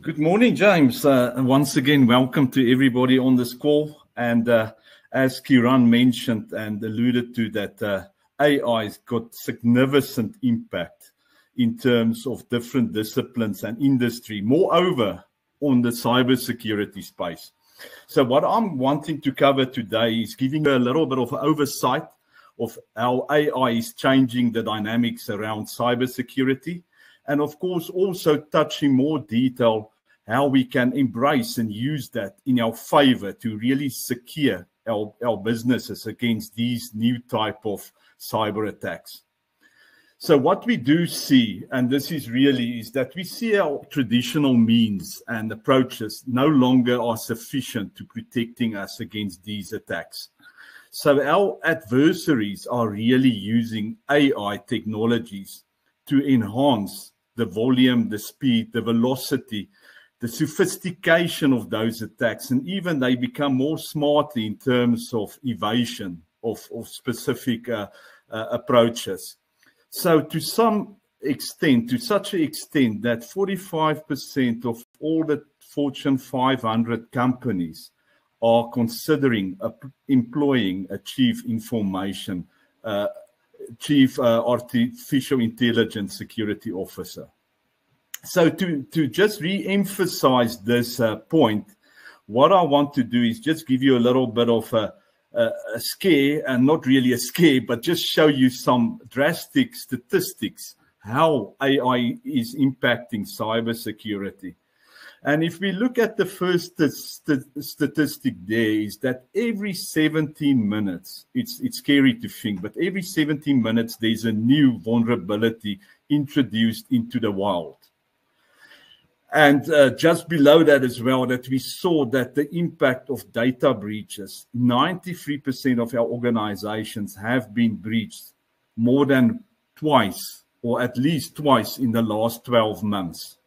Good morning, James. Once again, welcome to everybody on this call. And as Kiran mentioned and alluded to, that AI has got significant impact in terms of different disciplines and industry, moreover, on the cybersecurity space. So what I'm wanting to cover today is giving you a little bit of oversight of how AI is changing the dynamics around cybersecurity. And of course, also touch in more detail how we can embrace and use that in our favor to really secure our businesses against these new type of cyber attacks. So what we do see, and this is that we see our traditional means and approaches no longer are sufficient to protecting us against these attacks. So our adversaries are really using AI technologies to enhance the volume, the speed, the velocity, the sophistication of those attacks, and even they become more smartly in terms of evasion of specific approaches. So to some extent, to such an extent that 45% of all the Fortune 500 companies are considering employing a chief artificial intelligence security officer. So to just re-emphasize this point, what I want to do is just give you a little bit of a scare, and not really a scare, but just show you some drastic statistics, how AI is impacting cybersecurity. And if we look at the first statistic there, is that every 17 minutes, it's scary to think, but every 17 minutes, there's a new vulnerability introduced into the wild. And just below that as well, that we saw that the impact of data breaches, 93% of our organizations have been breached more than twice, or at least twice in the last 12 months.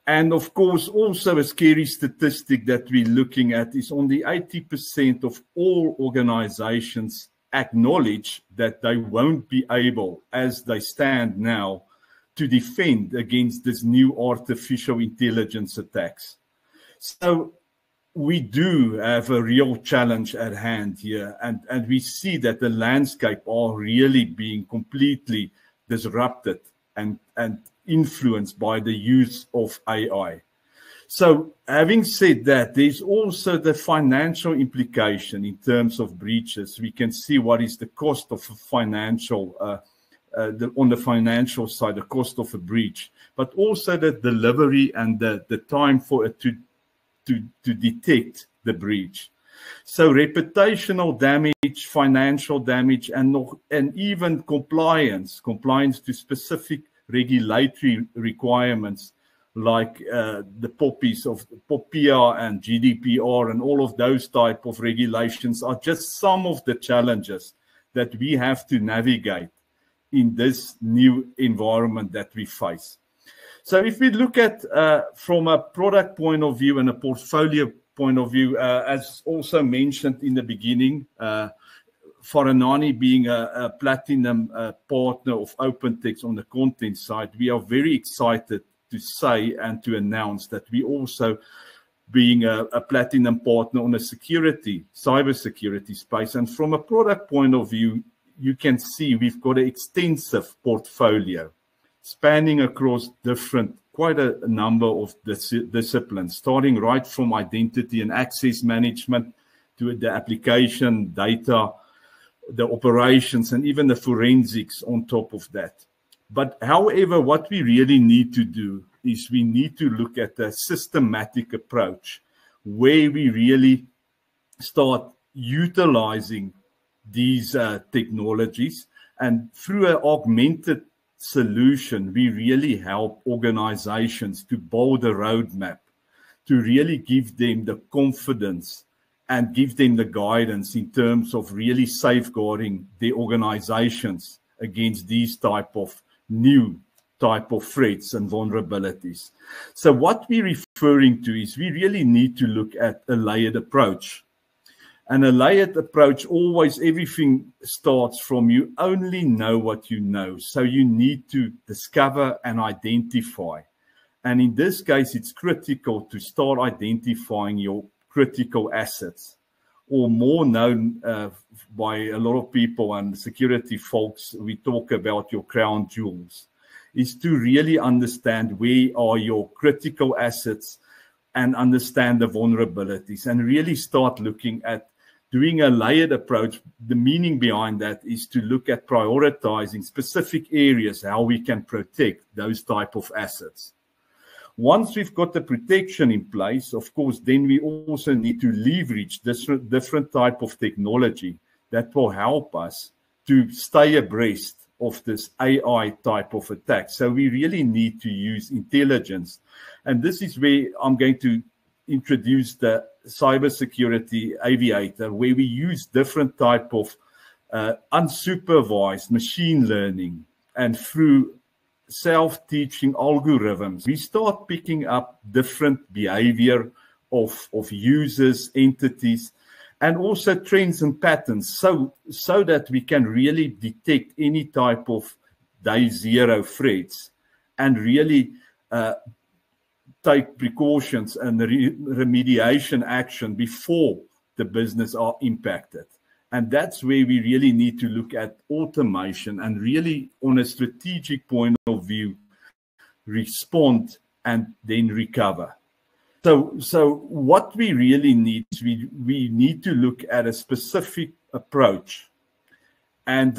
And of course, also a scary statistic that we're looking at is only 80% of all organizations acknowledge that they won't be able, as they stand now, to defend against this new artificial intelligence attacks. So we do have a real challenge at hand here, and we see that the landscape are really being completely disrupted and influenced by the use of AI. So having said that, there's also the financial implication in terms of breaches. We can see what is the cost of a financial on the financial side, the cost of a breach, but also the delivery and the time for it to detect the breach. So reputational damage, financial damage, and even compliance to specific regulatory requirements like the POPIs of POPIA and GDPR and all of those type of regulations are just some of the challenges that we have to navigate in this new environment that we face. So if we look at from a product point of view and a portfolio point of view, as also mentioned in the beginning, Faranani being a platinum partner of OpenText on the content side, we are very excited to say and to announce that we also being a platinum partner on a cybersecurity space. And from a product point of view, you can see we've got an extensive portfolio spanning across quite a number of disciplines, starting right from identity and access management to the application, data, the operations, and even the forensics on top of that. But however, what we really need to do is we need to look at a systematic approach where we really start utilizing these technologies, and through an augmented solution, we really help organizations to build a roadmap to really give them the confidence and give them the guidance in terms of really safeguarding their organizations against these new type of threats and vulnerabilities. So what we're referring to is we really need to look at a layered approach. And a layered approach, always everything starts from you only know what you know. So you need to discover and identify And in this case, it's critical to start identifying your critical assets, or more known by a lot of people and security folks, we talk about your crown jewels, is to really understand where are your critical assets and understand the vulnerabilities and really start looking at doing a layered approach. The meaning behind that is to look at prioritizing specific areas, how we can protect those type of assets. Once we've got the protection in place, of course, then we also need to leverage this different type of technology that will help us to stay abreast of this AI type of attack. So we really need to use intelligence. And this is where I'm going to introduce the cybersecurity aviator, where we use different type of unsupervised machine learning, and through self-teaching algorithms, we start picking up different behavior of users, entities, and also trends and patterns, so that we can really detect any type of day zero threats and really take precautions and remediation action before the business are impacted. And that's where we really need to look at automation and really, on a strategic point of view, respond and then recover. So what we really need is we need to look at a specific approach and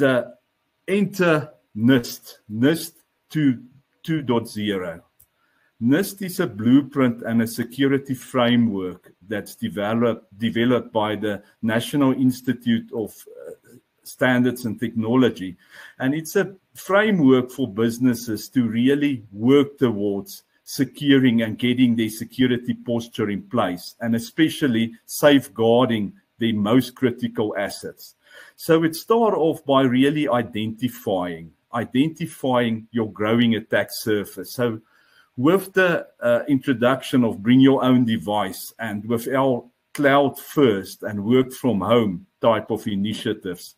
enter NIST 2.0. NIST is a blueprint and a security framework that's developed by the National Institute of Standards and Technology. And it's a framework for businesses to really work towards securing and getting their security posture in place, and especially safeguarding their most critical assets. So it starts off by really identifying your growing attack surface. So with the introduction of bring your own device and with our cloud first and work from home type of initiatives,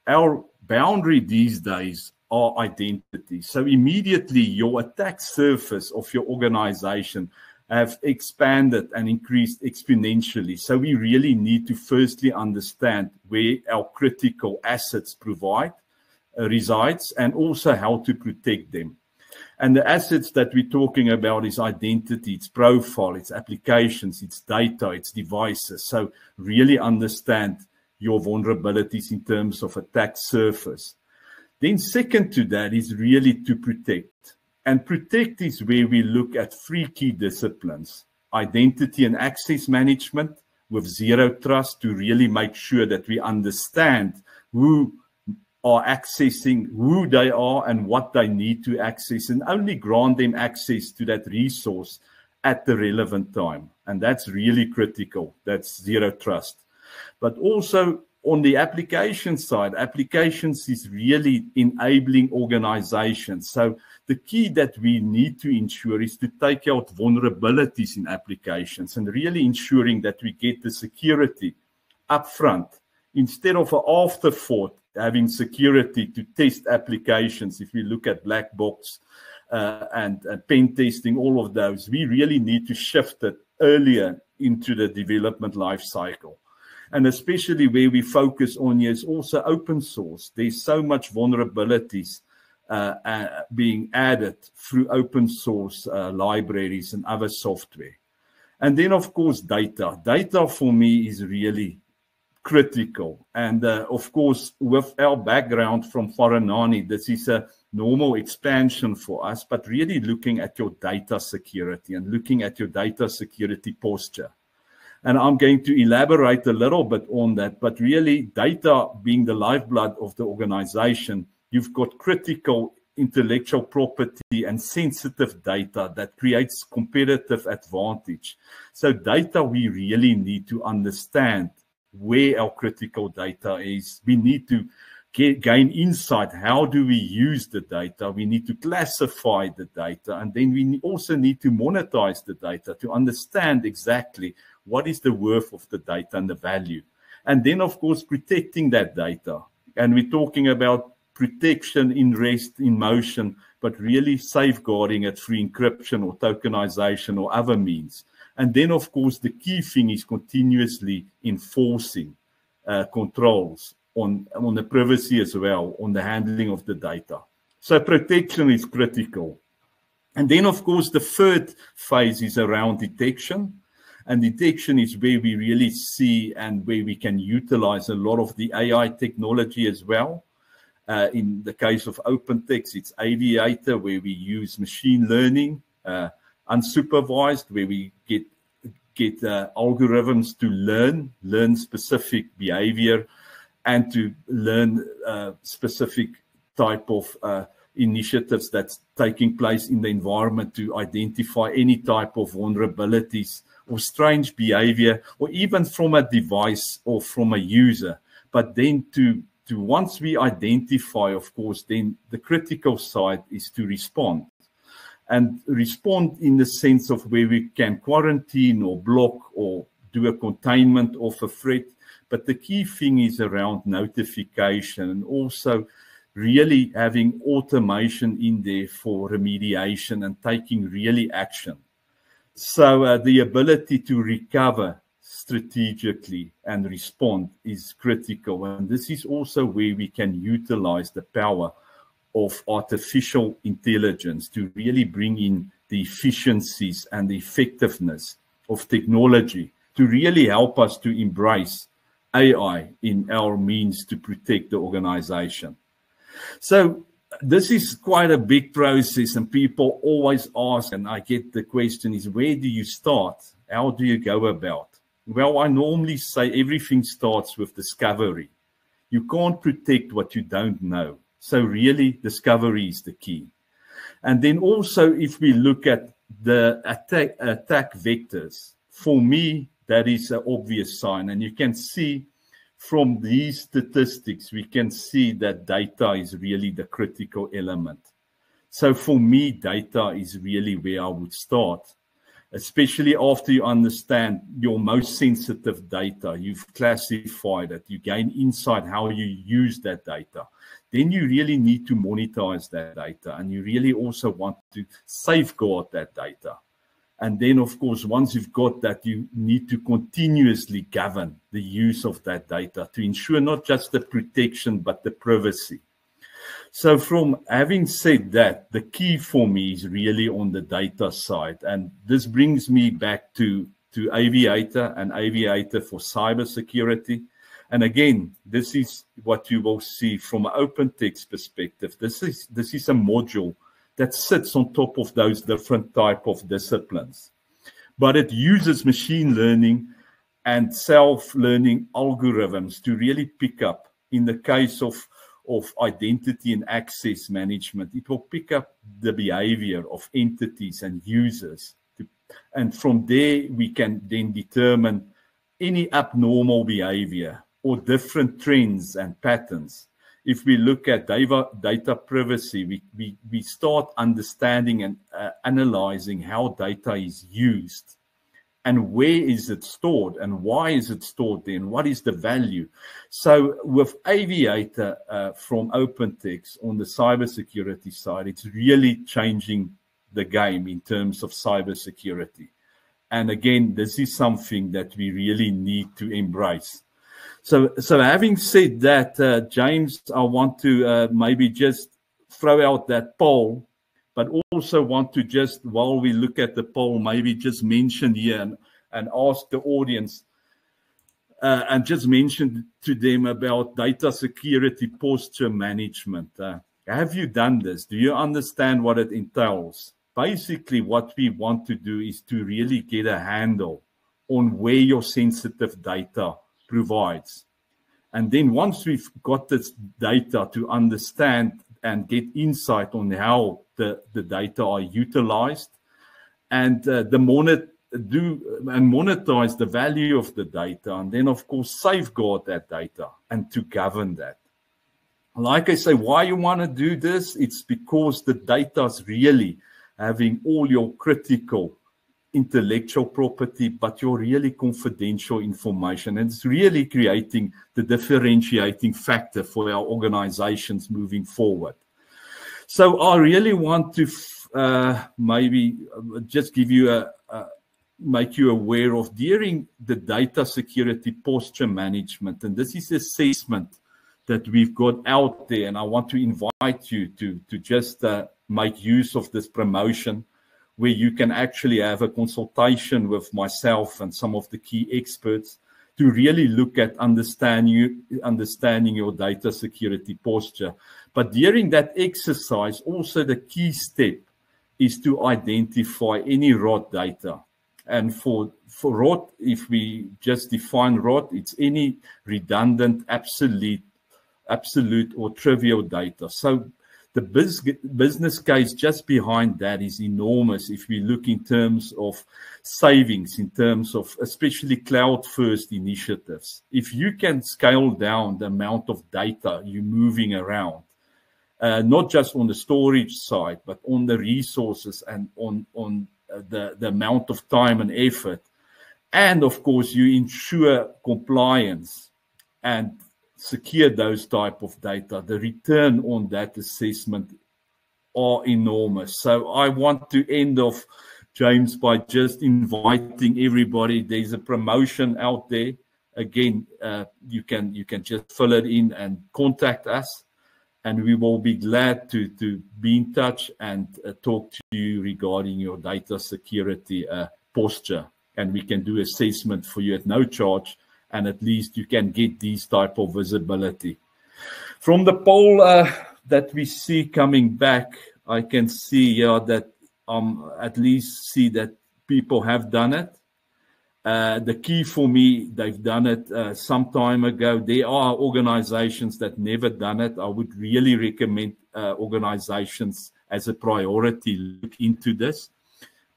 our boundary these days are identity. So immediately your attack surface of your organization have expanded and increased exponentially. So we really need to firstly understand where our critical assets resides and also how to protect them. And the assets that we're talking about is identity, it's profile, it's applications, it's data, it's devices. So really understand your vulnerabilities in terms of attack surface. Then second to that is really to protect. And protect is where we look at three key disciplines: identity and access management with zero trust, to really make sure that we understand who are accessing, who they are and what they need to access, and only grant them access to that resource at the relevant time. And that's really critical. That's zero trust. But also on the application side, applications is really enabling organizations. So the key that we need to ensure is to take out vulnerabilities in applications and really ensuring that we get the security up front instead of an afterthought, having security to test applications. If we look at black box and pen testing, all of those, we really need to shift it earlier into the development life cycle. And especially where we focus on here is also open source. There's so much vulnerabilities being added through open source libraries and other software. And then, of course, data. Data for me is really critical. And of course, with our background from Faranani, this is a normal expansion for us, but really looking at your data security and looking at your data security posture. And I'm going to elaborate a little bit on that, but really data being the lifeblood of the organization, you've got critical intellectual property and sensitive data that creates competitive advantage. So data, we really need to understand where our critical data is. We need to gain insight. How do we use the data? We need to classify the data, and then we also need to monetize the data to understand exactly what is the worth of the data and the value. And then, of course, protecting that data. And we're talking about protection in rest, in motion, but really safeguarding it through encryption or tokenization or other means. And then, of course, the key thing is continuously enforcing controls on the privacy as well, on the handling of the data. So protection is critical. And then, of course, the third phase is around detection. And detection is where we really see and where we can utilize a lot of the AI technology as well. In the case of OpenText, it's Aviator, where we use machine learning, unsupervised, where we get algorithms to learn specific behavior and to learn specific type of initiatives that's taking place in the environment to identify any type of vulnerabilities or strange behavior, or even from a device or from a user. But then to once we identify, of course, then the critical side is to respond. And respond in the sense of where we can quarantine or block or do a containment of a threat. But the key thing is around notification and also really having automation in there for remediation and taking really action. So the ability to recover strategically and respond is critical. And this is also where we can utilize the power of artificial intelligence to really bring in the efficiencies and the effectiveness of technology to really help us to embrace AI in our means to protect the organization. So this is quite a big process, and people always ask, and I get the question is, where do you start? How do you go about? Well, I normally say everything starts with discovery. You can't protect what you don't know. So really, discovery is the key. And then also, if we look at the attack vectors, for me, that is an obvious sign. And you can see from these statistics, we can see that data is really the critical element. So for me, data is really where I would start, especially after you understand your most sensitive data. You've classified it, you gain insight how you use that data. Then you really need to monetize that data, and you really also want to safeguard that data. And then, of course, once you've got that, you need to continuously govern the use of that data to ensure not just the protection, but the privacy. So from having said that, the key for me is really on the data side. And this brings me back to Aviator and Aviator for cybersecurity. And again, this is what you will see from an OpenText perspective. This is a module that sits on top of those different type of disciplines. But it uses machine learning and self-learning algorithms to really pick up, in the case of identity and access management, it will pick up the behavior of entities and users. And from there, we can then determine any abnormal behavior or different trends and patterns. If we look at data privacy, we start understanding and analyzing how data is used and where is it stored and why is it stored there and what is the value. So with Aviator from OpenText on the cybersecurity side, it's really changing the game in terms of cybersecurity. And again, this is something that we really need to embrace. So having said that, James, I want to maybe just throw out that poll, but also want to just, while we look at the poll, maybe just mention here and ask the audience and just mention to them about data security posture management. Have you done this? Do you understand what it entails? Basically, what we want to do is to really get a handle on where your sensitive data provides. And then once we've got this data to understand and get insight on how the data are utilized and monetize the value of the data, and then of course safeguard that data and to govern that. Like I say, why you want to do this? It's because the data is really having all your critical intellectual property, but your really confidential information. And it's really creating the differentiating factor for our organizations moving forward. So I really want to maybe just give you make you aware of during the data security posture management. And this is assessment that we've got out there. And I want to invite you to just make use of this promotion, where you can actually have a consultation with myself and some of the key experts to really look at understanding your data security posture. But during that exercise, also the key step is to identify any rot data. And for rot, if we just define rot, it's any redundant, absolute or trivial data. So the business case just behind that is enormous if we look in terms of savings, in terms of especially cloud-first initiatives. If you can scale down the amount of data you're moving around, not just on the storage side, but on the resources and on the amount of time and effort, and of course you ensure compliance and secure those type of data, the return on that assessment are enormous. So I want to end off, James, by just inviting everybody. There's a promotion out there. Again, you can just fill it in and contact us, and we will be glad to be in touch and talk to you regarding your data security posture. And we can do assessment for you at no charge, and at least you can get these type of visibility. From the poll that we see coming back, I can see that at least see that people have done it. The key for me, they've done it some time ago. There are organizations that never done it. I would really recommend organizations as a priority look into this.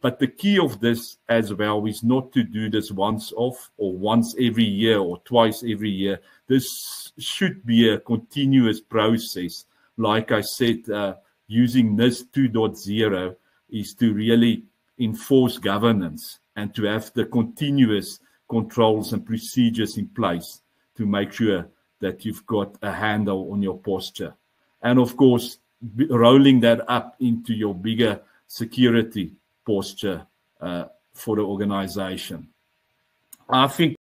But the key of this as well is not to do this once off or once every year or twice every year. This should be a continuous process. Like I said, using NIST 2.0 is to really enforce governance and to have the continuous controls and procedures in place to make sure that you've got a handle on your posture. And of course, rolling that up into your bigger security posture for the organization. I think